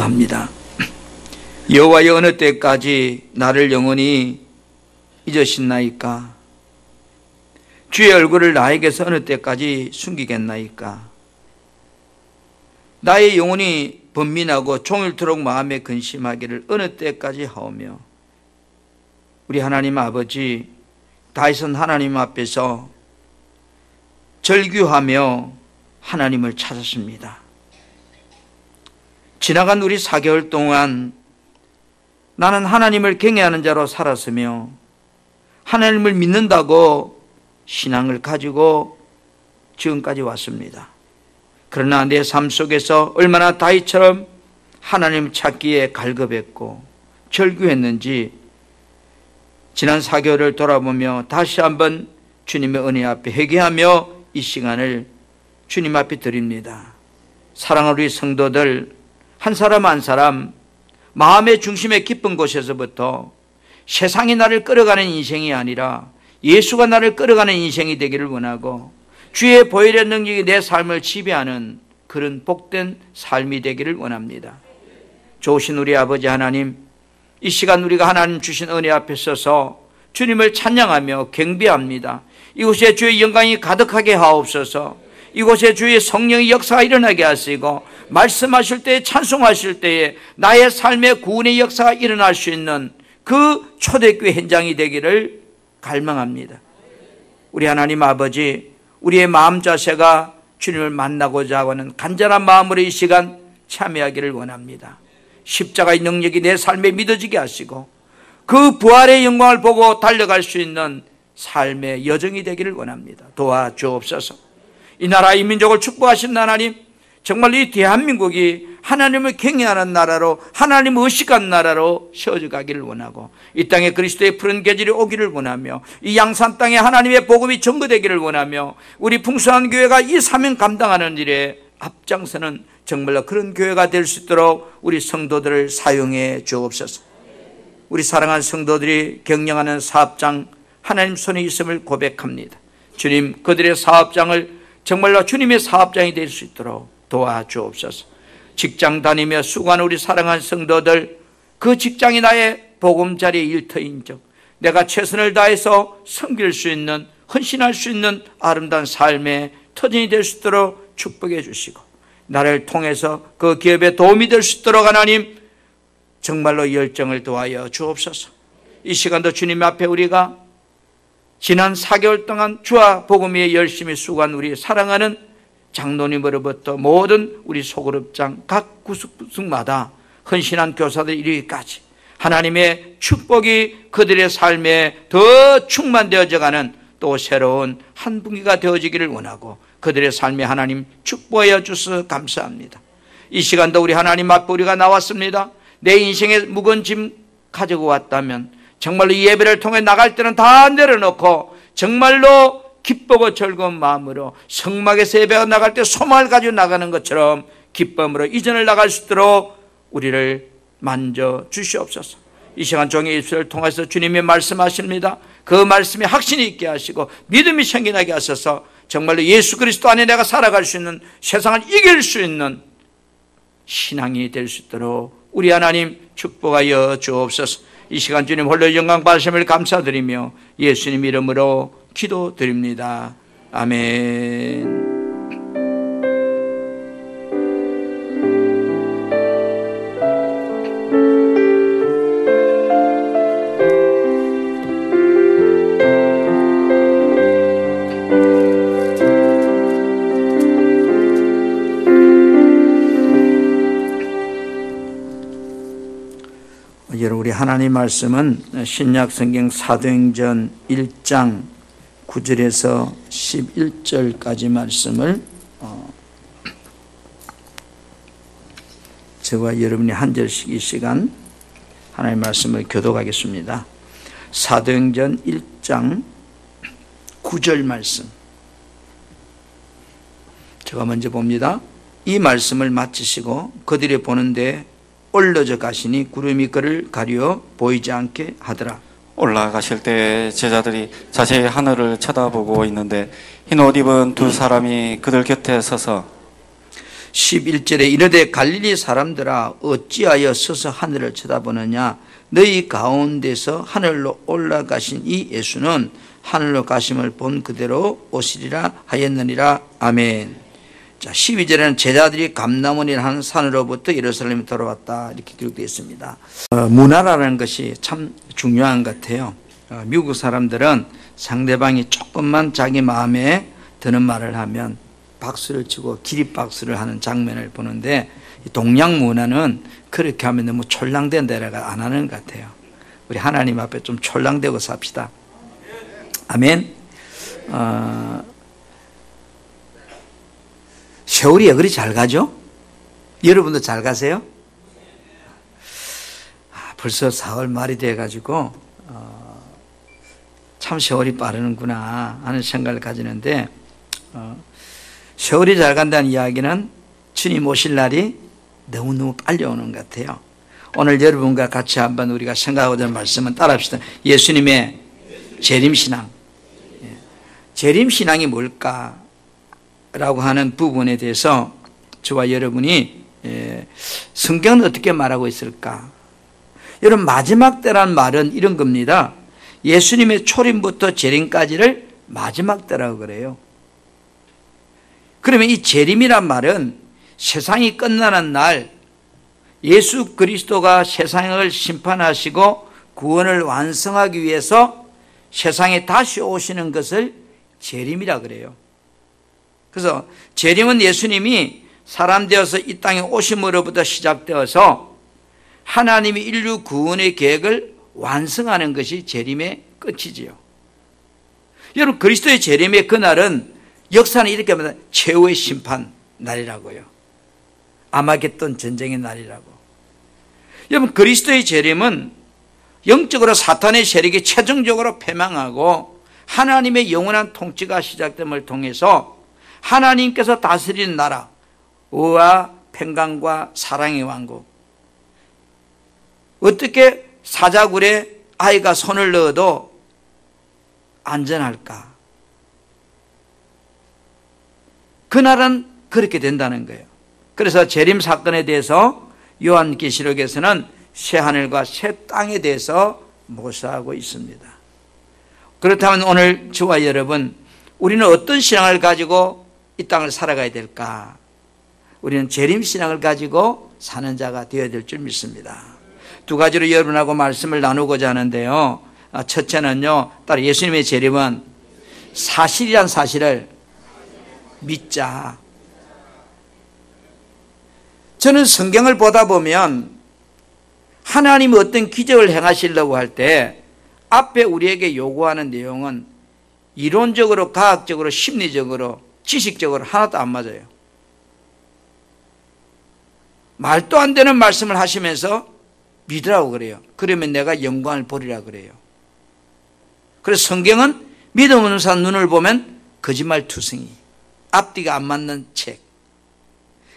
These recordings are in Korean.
기도합니다. 여호와여, 어느 때까지 나를 영원히 잊으신나이까? 주의 얼굴을 나에게서 어느 때까지 숨기겠나이까? 나의 영혼이 번민하고 종일토록 마음에 근심하기를 어느 때까지 하오며, 우리 하나님 아버지, 다윗은 하나님 앞에서 절규하며 하나님을 찾았습니다. 지나간 우리 4개월 동안 나는 하나님을 경외하는 자로 살았으며 하나님을 믿는다고 신앙을 가지고 지금까지 왔습니다. 그러나 내 삶 속에서 얼마나 다윗처럼 하나님 찾기에 갈급했고 절규했는지 지난 4개월을 돌아보며 다시 한번 주님의 은혜 앞에 회개하며 이 시간을 주님 앞에 드립니다. 사랑하는 우리 성도들, 한 사람 한 사람 마음의 중심의 깊은 곳에서부터 세상이 나를 끌어가는 인생이 아니라 예수가 나를 끌어가는 인생이 되기를 원하고, 주의 보혈의 능력이 내 삶을 지배하는 그런 복된 삶이 되기를 원합니다. 좋으신 우리 아버지 하나님, 이 시간 우리가 하나님 주신 은혜 앞에 서서 주님을 찬양하며 경배합니다. 이곳에 주의 영광이 가득하게 하옵소서. 이곳에 주의 성령의 역사가 일어나게 하시고, 말씀하실 때에, 찬송하실 때에 나의 삶의 구원의 역사가 일어날 수 있는 그 초대교회 현장이 되기를 갈망합니다. 우리 하나님 아버지, 우리의 마음 자세가 주님을 만나고자 하는 간절한 마음으로 이 시간 참여하기를 원합니다. 십자가의 능력이 내 삶에 믿어지게 하시고 그 부활의 영광을 보고 달려갈 수 있는 삶의 여정이 되기를 원합니다. 도와주옵소서. 이 나라 이 민족을 축복하신 하나님, 정말 이 대한민국이 하나님을 경외하는 나라로, 하나님 의식한 나라로 세워져 가기를 원하고, 이 땅에 그리스도의 푸른 계절이 오기를 원하며, 이 양산 땅에 하나님의 복음이 전거되기를 원하며, 우리 풍성한 교회가 이 사명 감당하는 일에 앞장서는 정말로 그런 교회가 될 수 있도록 우리 성도들을 사용해 주옵소서. 우리 사랑하는 성도들이 경영하는 사업장 하나님 손에 있음을 고백합니다. 주님, 그들의 사업장을 정말로 주님의 사업장이 될 수 있도록 도와주옵소서. 직장 다니며 수고하는 우리 사랑하는 성도들, 그 직장이 나의 보금자리의 일터인 적, 내가 최선을 다해서 섬길 수 있는, 헌신할 수 있는 아름다운 삶의 터전이 될 수 있도록 축복해 주시고, 나를 통해서 그 기업에 도움이 될 수 있도록 하나님 정말로 열정을 도하여 주옵소서. 이 시간도 주님 앞에 우리가 지난 4개월 동안 주와 복음 위에 열심히 수고한 우리 사랑하는 장로님으로부터 모든 우리 소그룹장 각 구석구석마다 헌신한 교사들 이르기까지 하나님의 축복이 그들의 삶에 더 충만되어져가는 또 새로운 한 분기가 되어지기를 원하고, 그들의 삶에 하나님 축복하여 주셔서 감사합니다. 이 시간도 우리 하나님 앞에 우리가 나왔습니다. 내 인생의 무거운 짐 가지고 왔다면 정말로 이 예배를 통해 나갈 때는 다 내려놓고 정말로 기쁘고 즐거운 마음으로 성막에서 예배가 나갈 때 소망을 가지고 나가는 것처럼 기쁨으로 이전을 나갈 수 있도록 우리를 만져 주시옵소서. 이 시간 종의 입술을 통해서 주님이 말씀하십니다. 그 말씀에 확신이 있게 하시고 믿음이 생겨나게 하셔서 정말로 예수 그리스도 안에 내가 살아갈 수 있는, 세상을 이길 수 있는 신앙이 될 수 있도록 우리 하나님 축복하여 주옵소서. 이 시간 주님 홀로 영광 받으심을 감사드리며 예수님 이름으로 기도드립니다. 아멘. 여러분, 우리 하나님 말씀은 신약 성경 사도행전 1장 9절에서 11절까지 말씀을 저와 여러분이 한 절씩 이 시간 하나님 말씀을 교독하겠습니다. 사도행전 1장 9절 말씀 제가 먼저 봅니다. 이 말씀을 마치시고 그들이 보는데 올라져 가시니 구름이 그를 가려 보이지 않게 하더라. 올라가실 때 제자들이 자세히 하늘을 쳐다보고 있는데 흰 옷 입은 두 사람이 그들 곁에 서서 11절에 이르되 갈릴리 사람들아 어찌하여 서서 하늘을 쳐다보느냐 너희 가운데서 하늘로 올라가신 이 예수는 하늘로 가심을 본 그대로 오시리라 하였느니라. 아멘. 자, 12절에는 제자들이 감람원이라 하는 산으로부터 예루살렘에 돌아왔다 이렇게 기록되어 있습니다. 문화라는 것이 참 중요한 것 같아요. 미국 사람들은 상대방이 조금만 자기 마음에 드는 말을 하면 박수를 치고 기립박수를 하는 장면을 보는데 동양 문화는 그렇게 하면 너무 촐랑된다라가 안 하는 것 같아요. 우리 하나님 앞에 좀 촐랑대고 삽시다. 아멘. 세월이 왜 그리 잘 가죠? 여러분도 잘 가세요? 벌써 4월 말이 돼가지고 참 세월이 빠르는구나 하는 생각을 가지는데 세월이 잘 간다는 이야기는 주님 오실 날이 너무너무 빨리 오는 것 같아요. 오늘 여러분과 같이 한번 우리가 생각하고자 하는 말씀은 따라합시다. 예수님의 재림신앙. 재림신앙이 뭘까? 라고 하는 부분에 대해서 저와 여러분이 성경은 어떻게 말하고 있을까? 여러분 마지막 때란 말은 이런 겁니다. 예수님의 초림부터 재림까지를 마지막 때라고 그래요. 그러면 이 재림이란 말은 세상이 끝나는 날 예수 그리스도가 세상을 심판하시고 구원을 완성하기 위해서 세상에 다시 오시는 것을 재림이라 그래요. 그래서 재림은 예수님이 사람 되어서 이 땅에 오심으로부터 시작되어서 하나님이 인류 구원의 계획을 완성하는 것이 재림의 끝이지요. 여러분 그리스도의 재림의 그날은 역사는 이렇게 말합니다. 최후의 심판 날이라고요. 아마겟돈 전쟁의 날이라고. 여러분 그리스도의 재림은 영적으로 사탄의 세력이 최종적으로 패망하고 하나님의 영원한 통치가 시작됨을 통해서 하나님께서 다스리는 나라, 의와 평강과 사랑의 왕국. 어떻게 사자굴에 아이가 손을 넣어도 안전할까? 그날은 그렇게 된다는 거예요. 그래서 재림 사건에 대해서 요한계시록에서는 새 하늘과 새 땅에 대해서 묘사하고 있습니다. 그렇다면 오늘 저와 여러분, 우리는 어떤 신앙을 가지고 이 땅을 살아가야 될까? 우리는 재림신앙을 가지고 사는 자가 되어야 될 줄 믿습니다. 두 가지로 여러분하고 말씀을 나누고자 하는데요. 첫째는요, 따로 예수님의 재림은 사실이란 사실을 믿자. 저는 성경을 보다 보면 하나님이 어떤 기적을 행하시려고 할 때 앞에 우리에게 요구하는 내용은 이론적으로, 과학적으로, 심리적으로, 지식적으로 하나도 안 맞아요. 말도 안 되는 말씀을 하시면서 믿으라고 그래요. 그러면 내가 영광을 보리라 그래요. 그래서 성경은 믿음 없는 사람 눈을 보면 거짓말 투성이, 앞뒤가 안 맞는 책.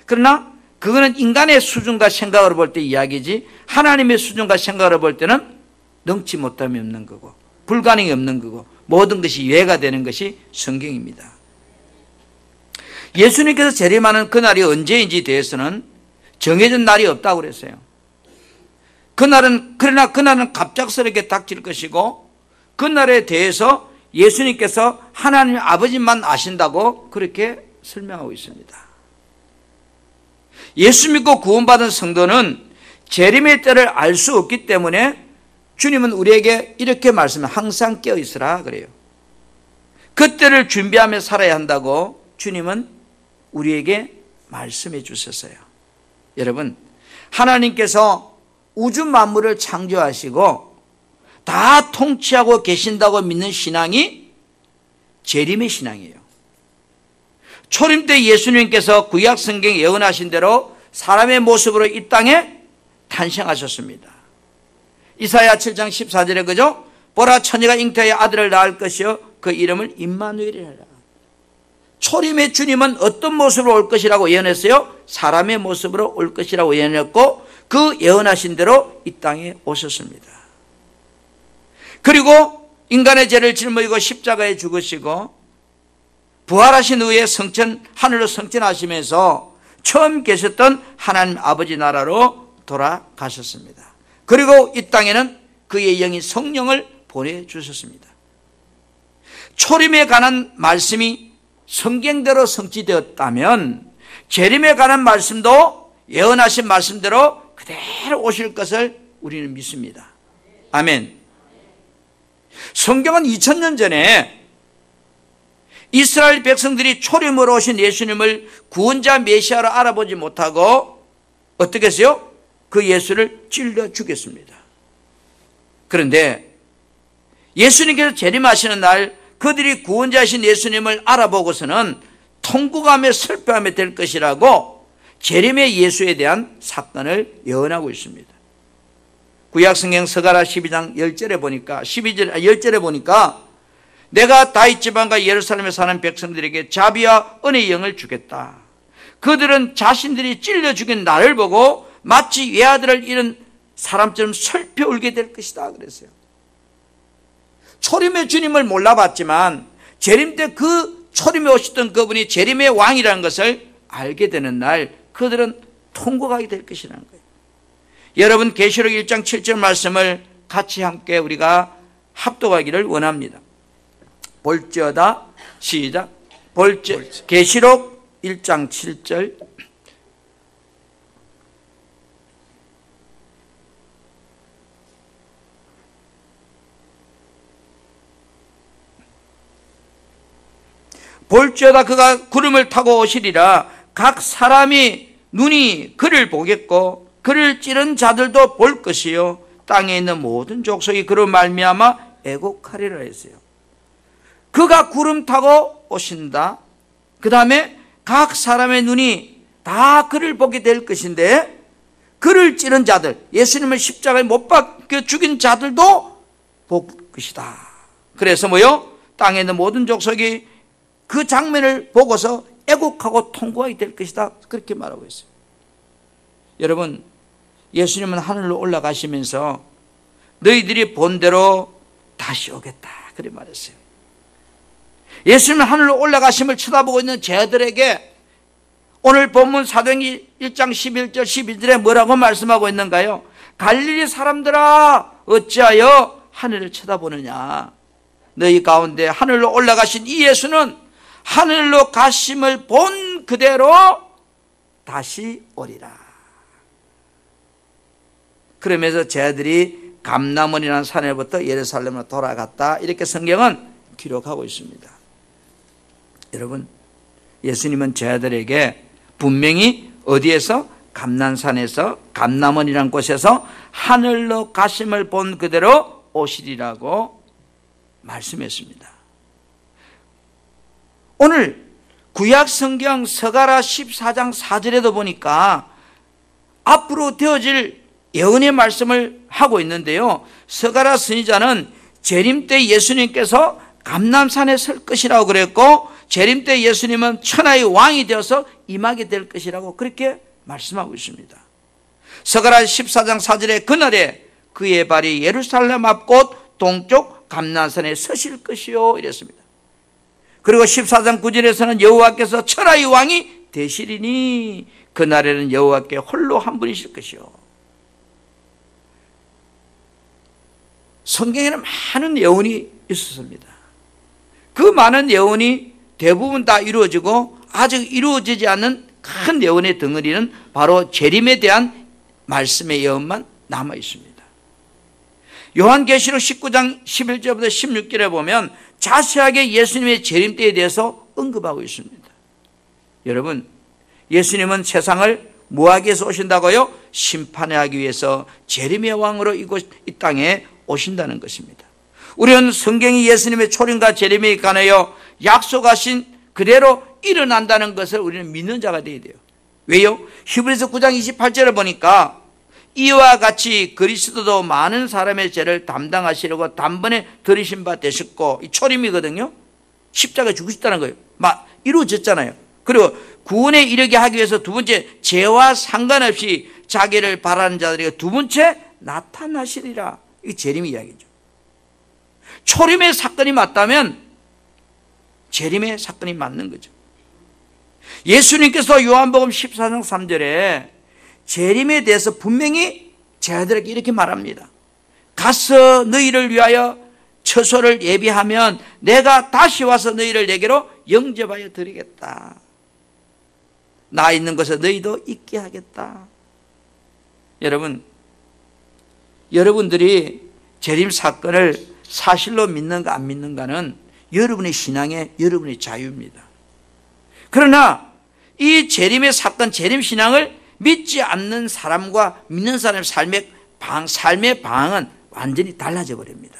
그러나 그거는 인간의 수준과 생각으로 볼 때 이야기지 하나님의 수준과 생각으로 볼 때는 능치 못함이 없는 거고 불가능이 없는 거고 모든 것이 이해가 되는 것이 성경입니다. 예수님께서 재림하는 그날이 언제인지 대해서는 정해진 날이 없다고 그랬어요. 그러나 그날은 갑작스럽게 닥칠 것이고 그날에 대해서 예수님께서 하나님 아버지만 아신다고 그렇게 설명하고 있습니다. 예수 믿고 구원받은 성도는 재림의 때를 알 수 없기 때문에 주님은 우리에게 이렇게 말씀해요. 항상 깨어 있으라 그래요. 그때를 준비하며 살아야 한다고 주님은 우리에게 말씀해 주셨어요. 여러분, 하나님께서 우주 만물을 창조하시고 다 통치하고 계신다고 믿는 신앙이 재림의 신앙이에요. 초림 때 예수님께서 구약 성경에 예언하신 대로 사람의 모습으로 이 땅에 탄생하셨습니다. 이사야 7장 14절에 그죠? 보라 처녀가 잉태하여 아들을 낳을 것이요 그 이름을 임마누엘이라. 초림의 주님은 어떤 모습으로 올 것이라고 예언했어요? 사람의 모습으로 올 것이라고 예언했고 그 예언하신 대로 이 땅에 오셨습니다. 그리고 인간의 죄를 짊어지고 십자가에 죽으시고 부활하신 후에 하늘로 승천하시면서 처음 계셨던 하나님 아버지 나라로 돌아가셨습니다. 그리고 이 땅에는 그의 영이 성령을 보내주셨습니다. 초림에 관한 말씀이 성경대로 성취되었다면 재림에 관한 말씀도 예언하신 말씀대로 그대로 오실 것을 우리는 믿습니다. 아멘. 성경은 2000년 전에 이스라엘 백성들이 초림으로 오신 예수님을 구원자 메시아로 알아보지 못하고 어떻게 했어요? 그 예수를 찔러 죽였습니다. 그런데 예수님께서 재림하시는 날 그들이 구원자이신 예수님을 알아보고서는 통곡하며 슬퍼하며 될 것이라고 재림의 예수에 대한 사건을 예언하고 있습니다. 구약성경 스가랴 12장 10절에 보니까 10절에 보니까 내가 다윗 지방과 예루살렘에 사는 백성들에게 자비와 은혜의 영을 주겠다. 그들은 자신들이 찔려 죽인 나를 보고 마치 외아들을 잃은 사람처럼 슬퍼 울게 될 것이다 그랬어요. 초림의 주님을 몰라봤지만 재림 때 그 초림에 오셨던 그분이 재림의 왕이라는 것을 알게 되는 날 그들은 통곡하게 될 것이라는 거예요. 여러분 계시록 1장 7절 말씀을 같이 함께 우리가 합독하기를 원합니다. 볼지어다 시작. 계시록 1장 7절 볼지어다 그가 구름을 타고 오시리라. 각 사람이 눈이 그를 보겠고 그를 찌른 자들도 볼 것이요 땅에 있는 모든 족속이 그로 말미암아 애곡하리라 했어요. 그가 구름 타고 오신다. 그 다음에 각 사람의 눈이 다 그를 보게 될 것인데 그를 찌른 자들, 예수님을 십자가에 못 박혀 죽인 자들도 볼 것이다. 그래서 뭐요? 땅에 있는 모든 족속이 그 장면을 보고서 애곡하고 통곡하게 될 것이다. 그렇게 말하고 있어요. 여러분, 예수님은 하늘로 올라가시면서 너희들이 본 대로 다시 오겠다. 그렇게 말했어요. 예수님은 하늘로 올라가심을 쳐다보고 있는 제자들에게 오늘 본문 사도행전 1장 11절 12절에 뭐라고 말씀하고 있는가요? 갈릴리 사람들아 어찌하여 하늘을 쳐다보느냐. 너희 가운데 하늘로 올라가신 이 예수는 하늘로 가심을 본 그대로 다시 오리라. 그러면서 제자들이 감람원이라는 산에부터 예루살렘으로 돌아갔다. 이렇게 성경은 기록하고 있습니다. 여러분, 예수님은 제자들에게 분명히 어디에서? 감난산에서 감람원이라는 곳에서 하늘로 가심을 본 그대로 오시리라고 말씀했습니다. 오늘 구약성경 스가랴 14장 4절에도 보니까 앞으로 되어질 예언의 말씀을 하고 있는데요. 스가랴 선지자는 재림 때 예수님께서 감람산에 설 것이라고 그랬고 재림 때 예수님은 천하의 왕이 되어서 임하게 될 것이라고 그렇게 말씀하고 있습니다. 스가랴 14장 4절에 그날에 그의 발이 예루살렘 앞곳 동쪽 감람산에 서실 것이요 이랬습니다. 그리고 14장 9절에서는 여호와께서 천하의 왕이 되시리니 그날에는 여호와께 홀로 한 분이실 것이요. 성경에는 많은 예언이 있었습니다. 그 많은 예언이 대부분 다 이루어지고 아직 이루어지지 않는 큰 예언의 덩어리는 바로 재림에 대한 말씀의 예언만 남아 있습니다. 요한계시록 19장 11절부터 16절에 보면 자세하게 예수님의 재림 때에 대해서 언급하고 있습니다. 여러분, 예수님은 세상을 뭐하기 위해서 오신다고요? 심판하기 위해서 재림의 왕으로 이 땅에 오신다는 것입니다. 우리는 성경이 예수님의 초림과 재림에 관하여 약속하신 그대로 일어난다는 것을 우리는 믿는 자가 되어야 돼요. 왜요? 히브리서 9장 28절을 보니까 이와 같이 그리스도도 많은 사람의 죄를 담당하시려고 단번에 들이신 바 되셨고, 이 초림이거든요. 십자가에 죽으셨다는 거예요. 막 이루어졌잖아요. 그리고 구원에 이르게 하기 위해서 두 번째, 죄와 상관없이 자기를 바라는 자들에게 두 번째 나타나시리라. 이게 재림 이야기죠. 초림의 사건이 맞다면 재림의 사건이 맞는 거죠. 예수님께서 요한복음 14장 3절에 재림에 대해서 분명히 제자들에게 이렇게 말합니다. 가서 너희를 위하여 처소를 예비하면 내가 다시 와서 너희를 내게로 영접하여 드리겠다. 나 있는 곳에 너희도 있게 하겠다. 여러분들이 재림 사건을 사실로 믿는가 안 믿는가는 여러분의 신앙의 여러분의 자유입니다. 그러나 이 재림의 사건, 재림 신앙을 믿지 않는 사람과 믿는 사람의 삶의 방향은 완전히 달라져 버립니다.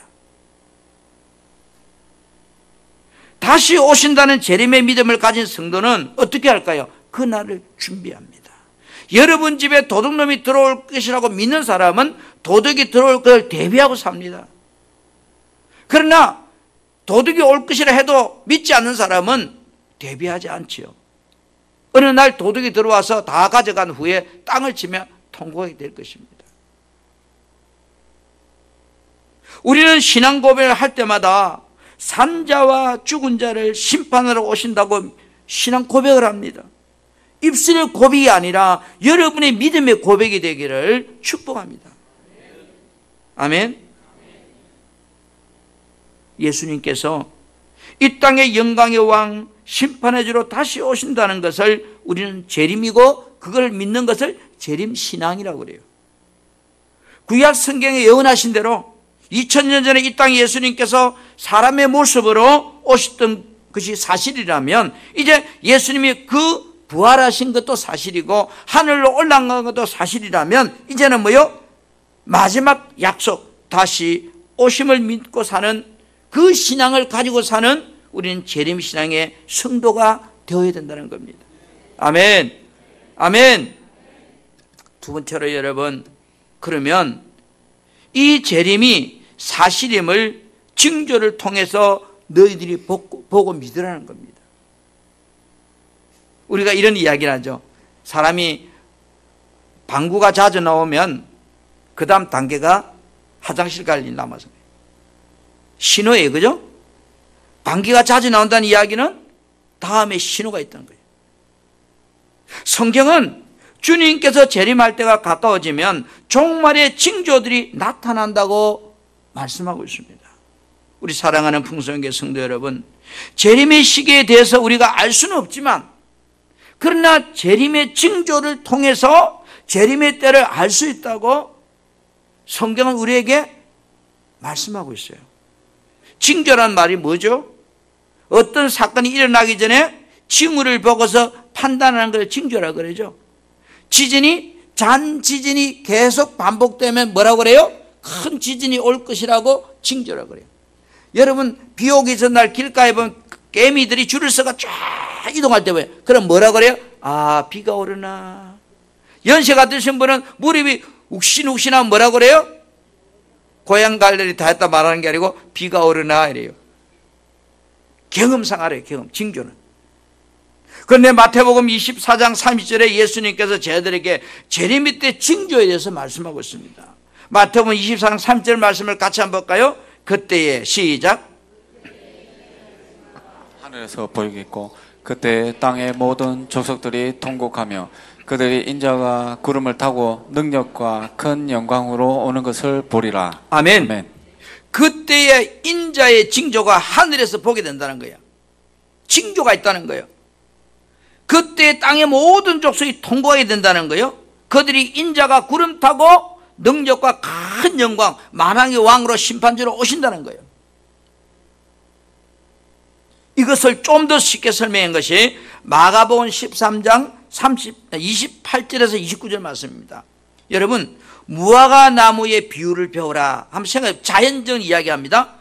다시 오신다는 재림의 믿음을 가진 성도는 어떻게 할까요? 그날을 준비합니다. 여러분 집에 도둑놈이 들어올 것이라고 믿는 사람은 도둑이 들어올 것을 대비하고 삽니다. 그러나 도둑이 올 것이라 해도 믿지 않는 사람은 대비하지 않지요. 어느 날 도둑이 들어와서 다 가져간 후에 땅을 치며 통곡하게 될 것입니다. 우리는 신앙 고백을 할 때마다 산자와 죽은 자를 심판하러 오신다고 신앙 고백을 합니다. 입술의 고백이 아니라 여러분의 믿음의 고백이 되기를 축복합니다. 아멘. 예수님께서 이 땅의 영광의 왕 심판의 주로 다시 오신다는 것을 우리는 재림이고 그걸 믿는 것을 재림신앙이라고 그래요. 구약 성경에 예언하신 대로 2000년 전에 이 땅에 예수님께서 사람의 모습으로 오셨던 것이 사실이라면 이제 예수님이 그 부활하신 것도 사실이고 하늘로 올라간 것도 사실이라면 이제는 뭐요? 마지막 약속, 다시 오심을 믿고 사는 그 신앙을 가지고 사는 우리는 재림신앙의 성도가 되어야 된다는 겁니다. 아멘. 아멘. 두 번째로 여러분, 그러면 이 재림이 사실임을 징조를 통해서 너희들이 보고 믿으라는 겁니다. 우리가 이런 이야기를 하죠. 사람이 방구가 자주 나오면 그 다음 단계가 화장실 갈 일 남아서 신호예요. 그죠? 방귀가 자주 나온다는 이야기는 다음에 신호가 있다는 거예요. 성경은 주님께서 재림할 때가 가까워지면 종말의 징조들이 나타난다고 말씀하고 있습니다. 우리 사랑하는 풍성교회 성도 여러분, 재림의 시기에 대해서 우리가 알 수는 없지만 그러나 재림의 징조를 통해서 재림의 때를 알 수 있다고 성경은 우리에게 말씀하고 있어요. 징조란 말이 뭐죠? 어떤 사건이 일어나기 전에 징후를 보고서 판단하는 걸 징조라고 그러죠. 잔지진이 계속 반복되면 뭐라고 그래요? 큰 지진이 올 것이라고 징조라고 그래요. 여러분, 비 오기 전날 길가에 보면 개미들이 줄을 서가 쫙 이동할 때 보여요. 그럼 뭐라고 그래요? 아, 비가 오르나. 연세가 드신 분은 무릎이 욱신욱신하면 뭐라고 그래요? 고향 갈 일이 다 했다 말하는 게 아니고 비가 오르나 이래요. 경험상 알아요. 경험, 징조는. 그런데 마태복음 24장 30절에 예수님께서 제자들에게 재림이 때 징조에 대해서 말씀하고 있습니다. 마태복음 24장 30절 말씀을 같이 한번 볼까요? 그때에 시작. 하늘에서 보이겠고 그때 땅의 모든 족속들이 통곡하며 그들이 인자가 구름을 타고 능력과 큰 영광으로 오는 것을 보리라. 아멘. 아멘. 그때의 인자의 징조가 하늘에서 보게 된다는 거예요. 징조가 있다는 거예요. 그때 땅의 모든 족속이 통곡하게 된다는 거예요. 그들이 인자가 구름 타고 능력과 큰 영광, 만왕의 왕으로 심판주로 오신다는 거예요. 이것을 좀 더 쉽게 설명한 것이 마가복음 13장 28절에서 29절 말씀입니다. 여러분, 무화과 나무의 비유를 배우라 한번 생각해. 자연적 이야기합니다.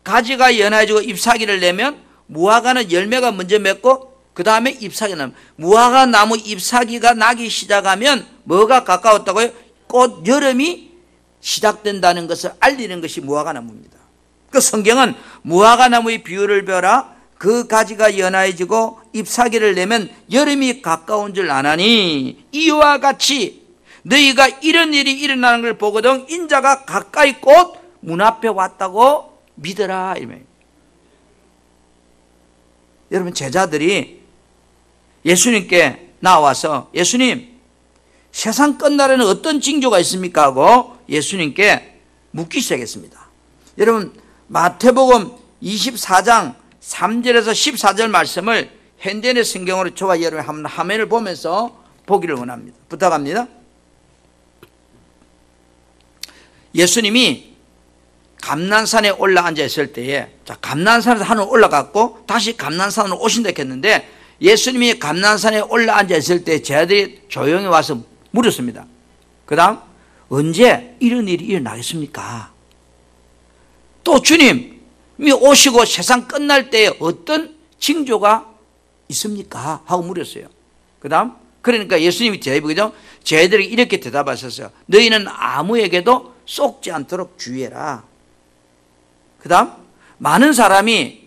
가지가 연해지고 잎사귀를 내면 무화과는 열매가 먼저 맺고 그 다음에 잎사귀가 납니다. 무화과 나무 잎사귀가 나기 시작하면 뭐가 가까웠다고요? 곧 여름이 시작된다는 것을 알리는 것이 무화과 나무입니다. 그 성경은 무화과 나무의 비유를 배우라. 그 가지가 연해지고 잎사귀를 내면 여름이 가까운 줄 아나니 이와 같이 너희가 이런 일이 일어나는 걸 보거든 인자가 가까이 곧 문 앞에 왔다고 믿어라. 이러면 여러분, 제자들이 예수님께 나와서 예수님, 세상 끝날에는 어떤 징조가 있습니까? 하고 예수님께 묻기 시작했습니다. 여러분, 마태복음 24장 3절에서 14절 말씀을 현대인의 성경으로 저와 여러분 한번 화면을 보면서 보기를 원합니다. 부탁합니다. 예수님이 감난산에 올라앉아 있을 때에, 자, 감난산에서 하늘 올라갔고 다시 감난산으로 오신다 했는데, 예수님이 감난산에 올라앉아 있을 때 제자들이 조용히 와서 물었습니다. 그 다음, 언제 이런 일이 일어나겠습니까? 또 주님이 오시고 세상 끝날 때에 어떤 징조가 있습니까? 하고 물었어요. 그 다음, 그러니까 예수님이 제자들에게 이렇게 대답하셨어요. 너희는 아무에게도 속지 않도록 주의해라. 그 다음, 많은 사람이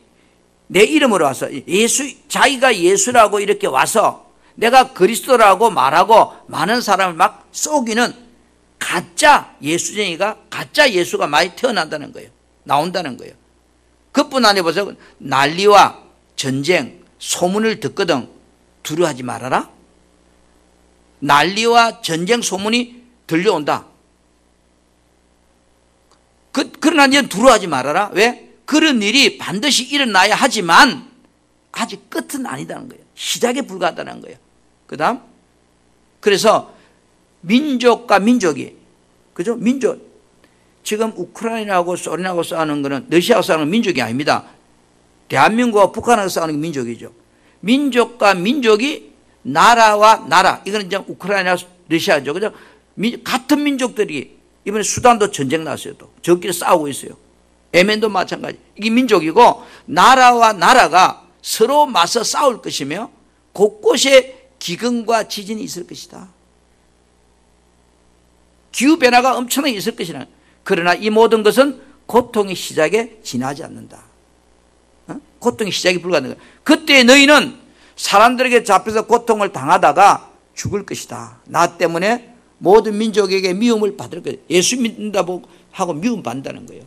내 이름으로 와서 자기가 예수라고 이렇게 와서 내가 그리스도라고 말하고 많은 사람을 막 속이는 가짜 예수쟁이가, 가짜 예수가 많이 태어난다는 거예요. 나온다는 거예요. 그뿐 아니라 보세요. 난리와 전쟁, 소문을 듣거든 두려워하지 말아라. 난리와 전쟁 소문이 들려온다. 그러나 이제 두려워하지 말아라. 왜? 그런 일이 반드시 일어나야 하지만 아직 끝은 아니다는 거예요. 시작에 불과하다는 거예요. 그 다음, 그래서 민족과 민족이, 그죠? 민족. 지금 우크라이나하고 소련하고 싸우는 거는, 러시아하고 싸우는 민족이 아닙니다. 대한민국과 북한하고 싸우는 게 민족이죠. 민족과 민족이, 나라와 나라, 이거는 이제 우크라이나, 러시아죠. 그죠? 같은 민족들이, 이번에 수단도 전쟁 났어요. 또 저끼리 싸우고 있어요. 예멘도 마찬가지. 이게 민족이고, 나라와 나라가 서로 맞서 싸울 것이며 곳곳에 기근과 지진이 있을 것이다. 기후변화가 엄청나게 있을 것이다. 그러나 이 모든 것은 고통의 시작에 지나지 않는다. 고통의 시작이 불가능하다. 그때 너희는 사람들에게 잡혀서 고통을 당하다가 죽을 것이다. 나 때문에 모든 민족에게 미움을 받을 거예요. 예수 믿는다고 하고 미움 받는다는 거예요.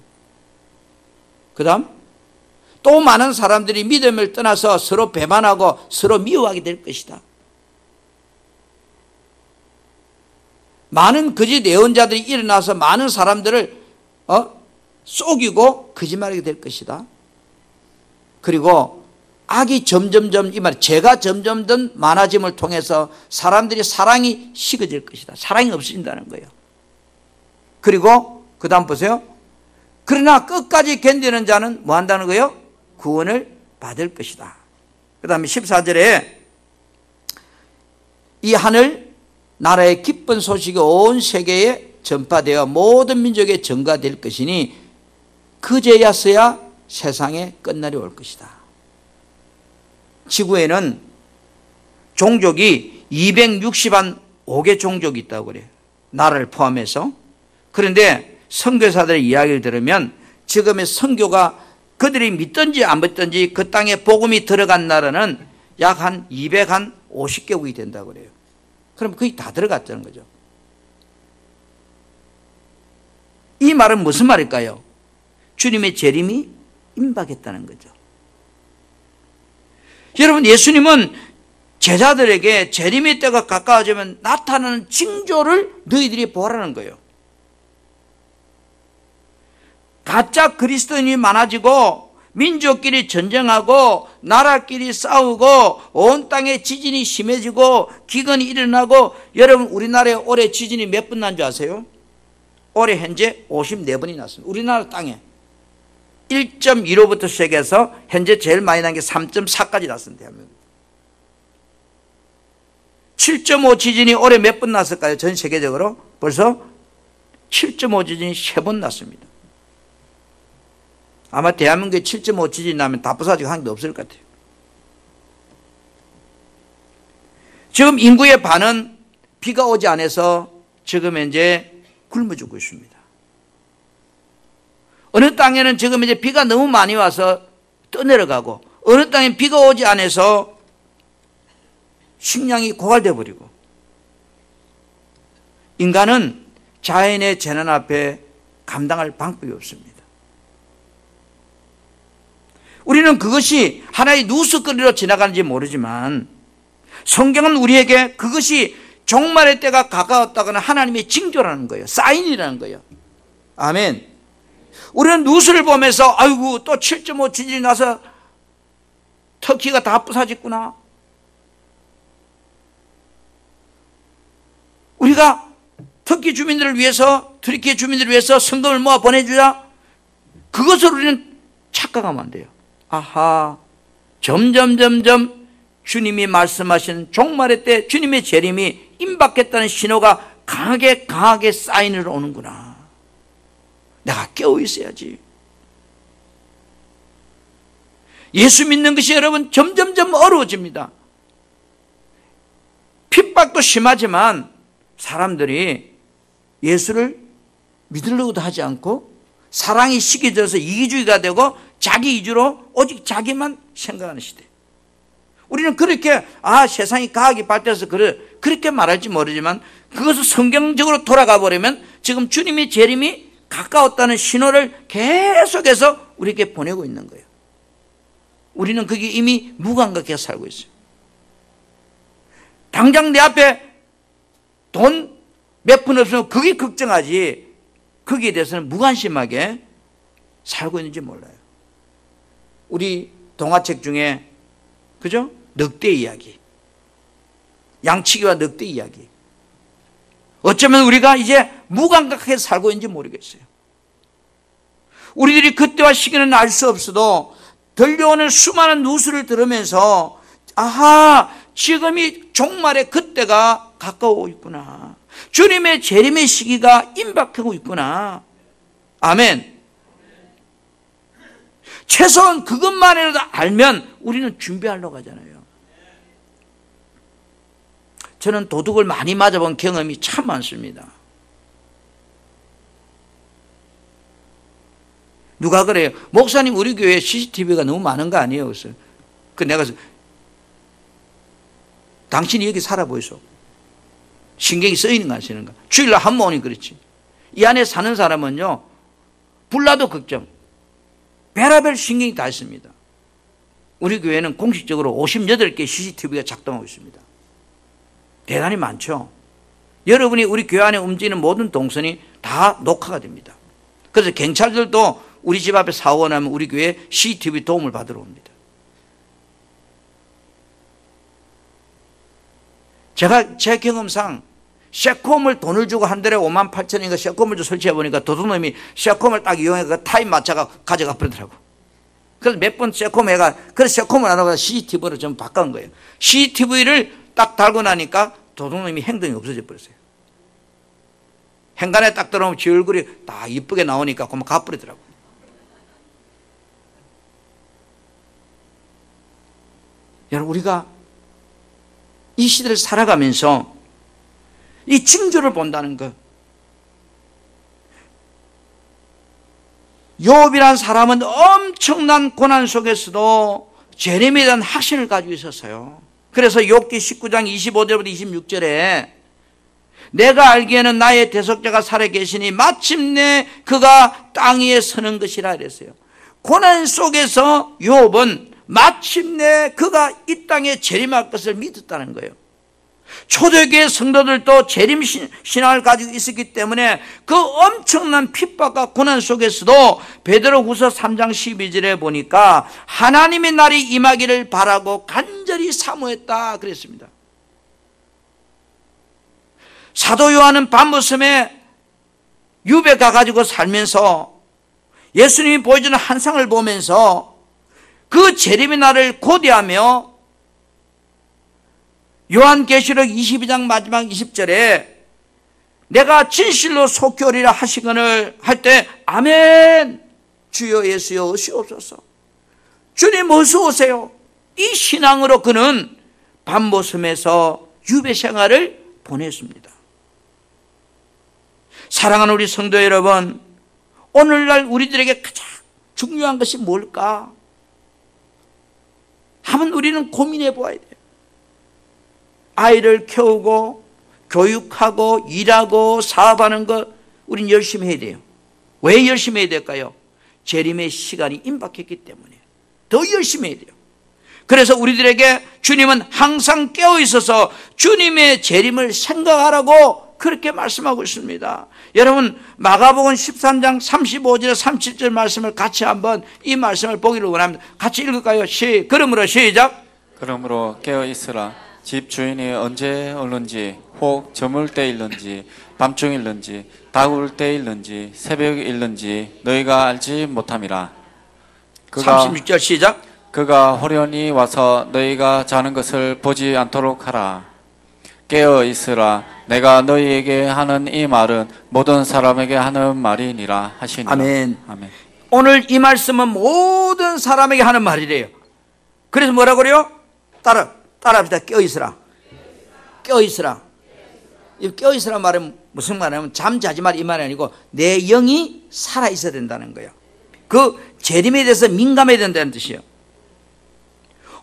그 다음, 또 많은 사람들이 믿음을 떠나서 서로 배반하고 서로 미워하게 될 것이다. 많은 거짓 예언자들이 일어나서 많은 사람들을 속이고 거짓말하게 될 것이다. 그리고 악이 점점점, 이 말, 죄가 점점점 많아짐을 통해서 사람들이 사랑이 식어질 것이다. 사랑이 없어진다는 거예요. 그리고 그 다음 보세요. 그러나 끝까지 견디는 자는 뭐 한다는 거예요? 구원을 받을 것이다. 그 다음에 14절에 이 하늘 나라의 기쁜 소식이 온 세계에 전파되어 모든 민족에 전가될 것이니 그제야서야 세상의 끝날이 올 것이다. 지구에는 종족이 265개 종족이 있다고 그래요. 나라를 포함해서. 그런데 선교사들의 이야기를 들으면 지금의 선교가 그들이 믿든지 안 믿든지 그 땅에 복음이 들어간 나라는 약 한 250개국이 된다고 그래요. 그럼 거의 다 들어갔다는 거죠. 이 말은 무슨 말일까요? 주님의 재림이 임박했다는 거죠. 여러분, 예수님은 제자들에게 재림의 때가 가까워지면 나타나는 징조를 너희들이 보라는 거예요. 가짜 그리스도인이 많아지고 민족끼리 전쟁하고 나라끼리 싸우고 온 땅에 지진이 심해지고 기근이 일어나고, 여러분 우리나라에 올해 지진이 몇 번 난 줄 아세요? 올해 현재 54번이 났습니다. 우리나라 땅에 1.15부터 시작해서 현재 제일 많이 난 게 3.4까지 났습니다. 7.5 지진이 올해 몇 번 났을까요? 전 세계적으로 벌써 7.5 지진이 3번 났습니다. 아마 대한민국에 7.5 지진이 나면 다 부서지고 한 게 없을 것 같아요. 지금 인구의 반은 비가 오지 않아서 지금 현재 굶어 죽고 있습니다. 어느 땅에는 지금 이제 비가 너무 많이 와서 떠내려가고, 어느 땅에 비가 오지 않아서 식량이 고갈돼 버리고, 인간은 자연의 재난 앞에 감당할 방법이 없습니다. 우리는 그것이 하나의 누수거리로 지나가는지 모르지만 성경은 우리에게 그것이 종말의 때가 가까웠다거나 하나님의 징조라는 거예요. 사인이라는 거예요. 아멘. 우리는 뉴스를 보면서 아이고 또 7.5 지진이 나서 터키가 다 부사졌구나. 우리가 터키 주민들을 위해서, 트리키의 주민들을 위해서 성금을 모아 보내주자. 그것을 우리는 착각하면 안 돼요. 아하, 점점 주님이 말씀하신 종말의 때 주님의 재림이 임박했다는 신호가 강하게 사인으로 오는구나. 내가 깨어 있어야지. 예수 믿는 것이 여러분 점점 어려워집니다. 핍박도 심하지만 사람들이 예수를 믿으려고도 하지 않고 사랑이 시기져서 이기주의가 되고 자기 위주로 오직 자기만 생각하는 시대. 우리는 그렇게 세상이 과학이 발달해서 그렇게 말할지 모르지만 그것을 성경적으로 돌아가 버리면 지금 주님의 재림이 가까웠다는 신호를 계속해서 우리에게 보내고 있는 거예요. 우리는 그게 이미 무감각해 살고 있어요. 당장 내 앞에 돈 몇 푼 없으면 그게 걱정하지 거기에 대해서는 무관심하게 살고 있는지 몰라요. 우리 동화책 중에 그죠? 늑대 이야기, 양치기와 늑대 이야기. 어쩌면 우리가 이제 무감각하게 살고 있는지 모르겠어요. 우리들이 그때와 시기는 알 수 없어도 들려오는 수많은 뉴스를 들으면서 지금이 종말의 그때가 가까워 있구나. 주님의 재림의 시기가 임박하고 있구나. 아멘. 최소한 그것만이라도 알면 우리는 준비하려고 하잖아요. 저는 도둑을 많이 맞아본 경험이 참 많습니다. 누가 그래요? 목사님 우리 교회에 CCTV가 너무 많은 거 아니에요? 그래서 내가 당신이 여기 살아 보이소. 신경이 쓰이는가 안 쓰이는가. 주일날 한 번 오니 그렇지. 이 안에 사는 사람은요 불나도 걱정, 별의별 신경이 다 있습니다. 우리 교회는 공식적으로 58개 CCTV가 작동하고 있습니다. 대단히 많죠. 여러분이 우리 교회 안에 움직이는 모든 동선이 다 녹화가 됩니다. 그래서 경찰들도 우리 집 앞에 사고가 나면 우리 교회에 CCTV 도움을 받으러 옵니다. 제가 제 경험상 셰콤을 돈을 주고 한 달에 58,000원인가 셰콤을 좀 설치해 보니까 도둑놈이 셰콤을 딱 이용해 그 타임 맞춰가 가져가 버리더라고. 그래서 몇 번 셰콤 해가 그래서 셰콤을 안 하고 CCTV로 좀 바꾼 거예요. CCTV를 딱 달고 나니까 도둑놈이 행동이 없어져 버렸어요. 행간에 딱 들어오면 지 얼굴이 딱 이쁘게 나오니까 그만 가버리더라고. 여러분 우리가 이 시대를 살아가면서 이 징조를 본다는 것. 욥이란 사람은 엄청난 고난 속에서도 재림에 대한 확신을 가지고 있었어요. 그래서 욥기 19장 25절부터 26절에 내가 알기에는 나의 대속자가 살아계시니 마침내 그가 땅 위에 서는 것이라 그랬어요. 고난 속에서 욥은 마침내 그가 이 땅에 재림할 것을 믿었다는 거예요. 초대교회 성도들도 재림 신앙을 가지고 있었기 때문에 그 엄청난 핍박과 고난 속에서도 베드로후서 3장 12절에 보니까 하나님의 날이 임하기를 바라고 간절히 사모했다 그랬습니다. 사도 요한은 밤모섬에 유배 가가지고 살면서 예수님이 보여주는 환상을 보면서 그 재림의 날을 고대하며 요한계시록 22장 마지막 20절에 내가 진실로 속히 오리라 하시거늘 할 때 아멘 주여 예수여 오시옵소서 주님 어서 오세요. 이 신앙으로 그는 밤모섬에서 유배 생활을 보냈습니다. 사랑하는 우리 성도 여러분, 오늘날 우리들에게 가장 중요한 것이 뭘까 하면 우리는 고민해 보아야 돼요. 아이를 키우고 교육하고 일하고 사업하는 것 우린 열심히 해야 돼요. 왜 열심히 해야 될까요? 재림의 시간이 임박했기 때문에 더 열심히 해야 돼요. 그래서 우리들에게 주님은 항상 깨어 있어서 주님의 재림을 생각하라고 그렇게 말씀하고 있습니다. 여러분, 마가복음 13장 35절에 37절 말씀을 같이 한번 이 말씀을 보기를 원합니다. 같이 읽을까요? 그러므로 시작. 그러므로 깨어 있으라. 집 주인이 언제 올는지, 혹 저물 때일는지, 밤중일는지, 다구울 때일는지, 새벽일는지 너희가 알지 못함이라. 36절 시작. 그가 호련히 와서 너희가 자는 것을 보지 않도록 하라. 깨어 있으라. 내가 너희에게 하는 이 말은 모든 사람에게 하는 말이니라 하시니라. 아멘. 아멘. 오늘 이 말씀은 모든 사람에게 하는 말이래요. 그래서 뭐라고 그래요? 따라합시다. 깨어 있으라. 깨어 있으라. 이 깨어 있으라 말은 무슨 말이냐면 잠자지 말 이 말이 아니고 내 영이 살아 있어야 된다는 거예요. 그 재림에 대해서 민감해야 된다는 뜻이에요.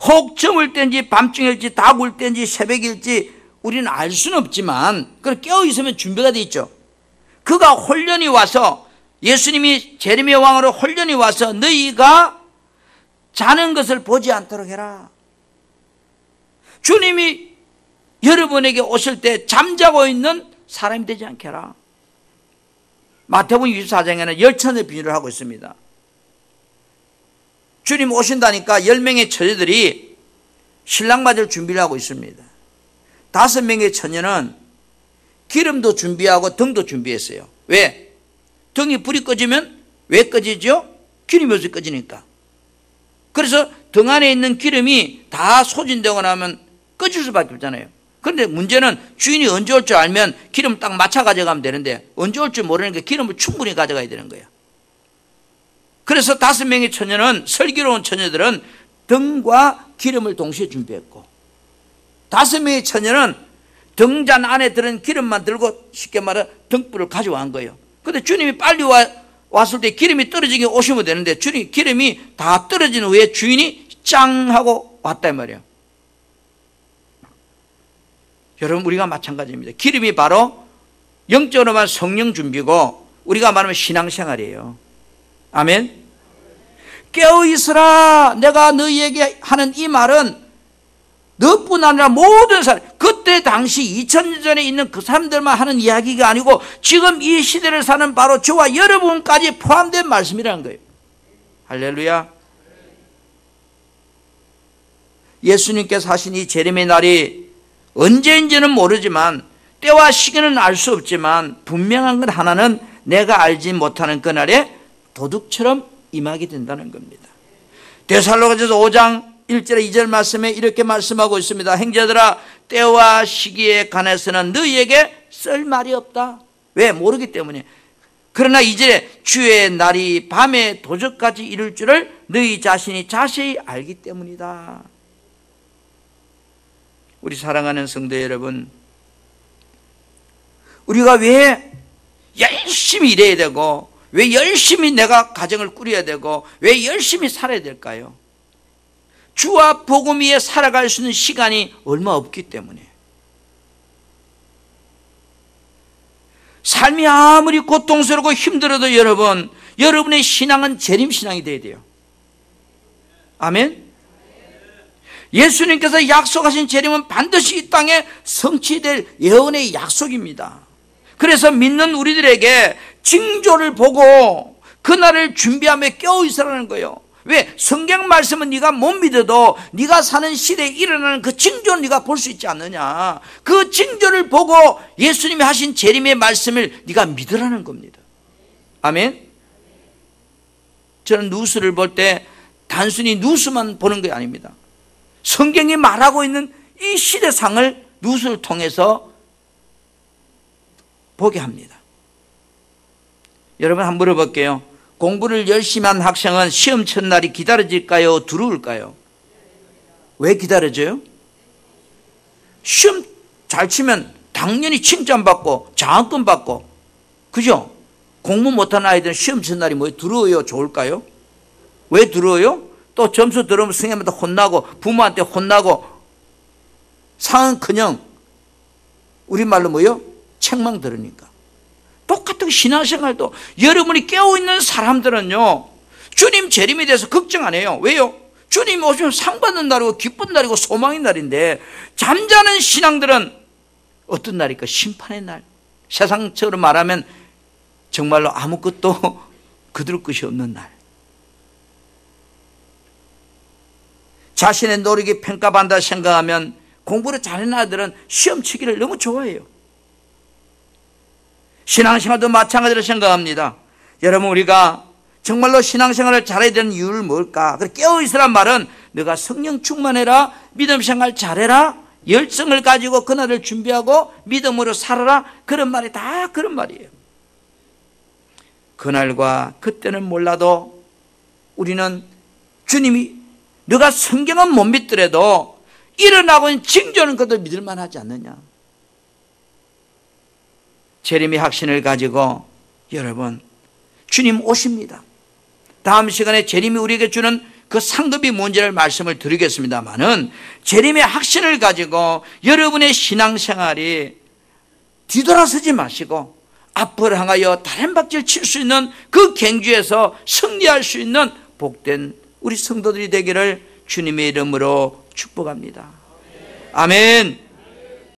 혹 저물 때인지 밤중일지 다구울 때인지 새벽일지 우리는 알 수는 없지만 깨어 있으면 준비가 돼 있죠. 그가 홀련히 와서 예수님이 재림의 왕으로 홀련히 와서 너희가 자는 것을 보지 않도록 해라. 주님이 여러분에게 오실 때 잠자고 있는 사람이 되지 않게 해라. 마태복음 24장에는 열천의 비유를 하고 있습니다. 주님 오신다니까 10명의 처녀들이 신랑 맞을 준비를 하고 있습니다. 5명의 처녀는 기름도 준비하고 등도 준비했어요. 왜? 등이 불이 꺼지면 왜 꺼지죠? 기름이 없이 꺼지니까. 그래서 등 안에 있는 기름이 다 소진되고 나면 꺼질 수밖에 없잖아요. 그런데 문제는 주인이 언제 올 줄 알면 기름 딱 맞춰 가져가면 되는데 언제 올 줄 모르니까 기름을 충분히 가져가야 되는 거예요. 그래서 5명의 처녀는, 슬기로운 처녀들은 등과 기름을 동시에 준비했고 5명의 처녀는 등잔 안에 들은 기름만 들고 쉽게 말해 등불을 가져간 거예요. 그런데 주님이 빨리 왔을 때 기름이 떨어지게 오시면 되는데 주님 기름이 다 떨어진 후에 주인이 짱 하고 왔단 말이에요. 여러분, 우리가 마찬가지입니다. 기름이 바로 영적으로 말하면 성령 준비고 우리가 말하면 신앙생활이에요. 아멘. 깨어 있으라. 내가 너희에게 하는 이 말은 너뿐 아니라 모든 사람, 그때 당시 2000년 전에 있는 그 사람들만 하는 이야기가 아니고 지금 이 시대를 사는 바로 저와 여러분까지 포함된 말씀이라는 거예요. 할렐루야. 예수님께서 하신 이 재림의 날이 언제인지는 모르지만 때와 시기는 알 수 없지만 분명한 건 하나는 내가 알지 못하는 그날에 도둑처럼 임하게 된다는 겁니다. 데살로니가서 5장 1절 2절 말씀에 이렇게 말씀하고 있습니다. 형제들아, 때와 시기에 관해서는 너희에게 쓸 말이 없다. 왜? 모르기 때문에. 그러나 이제 주의 날이 밤에 도적같이 이룰 줄을 너희 자신이 자세히 알기 때문이다. 우리 사랑하는 성도 여러분, 우리가 왜 열심히 일해야 되고 왜 열심히 내가 가정을 꾸려야 되고 왜 열심히 살아야 될까요? 주와 복음 위에 살아갈 수 있는 시간이 얼마 없기 때문에. 삶이 아무리 고통스럽고 힘들어도 여러분의 신앙은 재림신앙이 돼야 돼요. 아멘. 예수님께서 약속하신 재림은 반드시 이 땅에 성취될 예언의 약속입니다. 그래서 믿는 우리들에게 징조를 보고 그날을 준비하며 깨어 있으라는 거예요. 왜? 성경 말씀은 네가 못 믿어도 네가 사는 시대에 일어나는 그 징조는 네가 볼 수 있지 않느냐. 그 징조를 보고 예수님이 하신 재림의 말씀을 네가 믿으라는 겁니다. 아멘. 저는 뉴스를 볼 때 단순히 뉴스만 보는 게 아닙니다. 성경이 말하고 있는 이 시대상을 뉴스를 통해서 보게 합니다. 여러분, 한번 물어볼게요. 공부를 열심히 한 학생은 시험 첫날이 기다려질까요? 두려울까요? 왜 기다려져요? 시험 잘 치면 당연히 칭찬받고 장학금 받고, 그죠? 공부 못하는 아이들은 시험 첫날이 뭐예요? 두려워요? 좋을까요? 왜 두려워요? 또 점수 들어오면 선생님한테 혼나고 부모한테 혼나고 상은커녕 우리말로 뭐예요? 책망 들으니까. 똑같은 신앙생활도 여러분이 깨어있는 사람들은요 주님 재림에 대해서 걱정 안 해요. 왜요? 주님이 오시면 상 받는 날이고 기쁜 날이고 소망의 날인데, 잠자는 신앙들은 어떤 날일까? 심판의 날. 세상처럼 말하면 정말로 아무것도 거둘 것이 없는 날. 자신의 노력이 평가받는다 생각하면 공부를 잘하는 아들은 시험 치기를 너무 좋아해요. 신앙생활도 마찬가지로 생각합니다. 여러분, 우리가 정말로 신앙생활을 잘해야 되는 이유를 뭘까? 깨어있으란 말은 너가 성령 충만해라, 믿음 생활 잘해라, 열정을 가지고 그날을 준비하고 믿음으로 살아라, 그런 말이 다 그런 말이에요. 그날과 그때는 몰라도 우리는 주님이 너가 성경은 못 믿더라도 일어나고 있는 징조는 그것도 믿을 만하지 않느냐. 재림의 확신을 가지고 여러분, 주님 오십니다. 다음 시간에 재림이 우리에게 주는 그 상급이 뭔지를 말씀을 드리겠습니다만은, 재림의 확신을 가지고 여러분의 신앙생활이 뒤돌아서지 마시고 앞을 향하여 다른 박질 칠 수 있는 그 경주에서 승리할 수 있는 복된 우리 성도들이 되기를 주님의 이름으로 축복합니다. 아멘.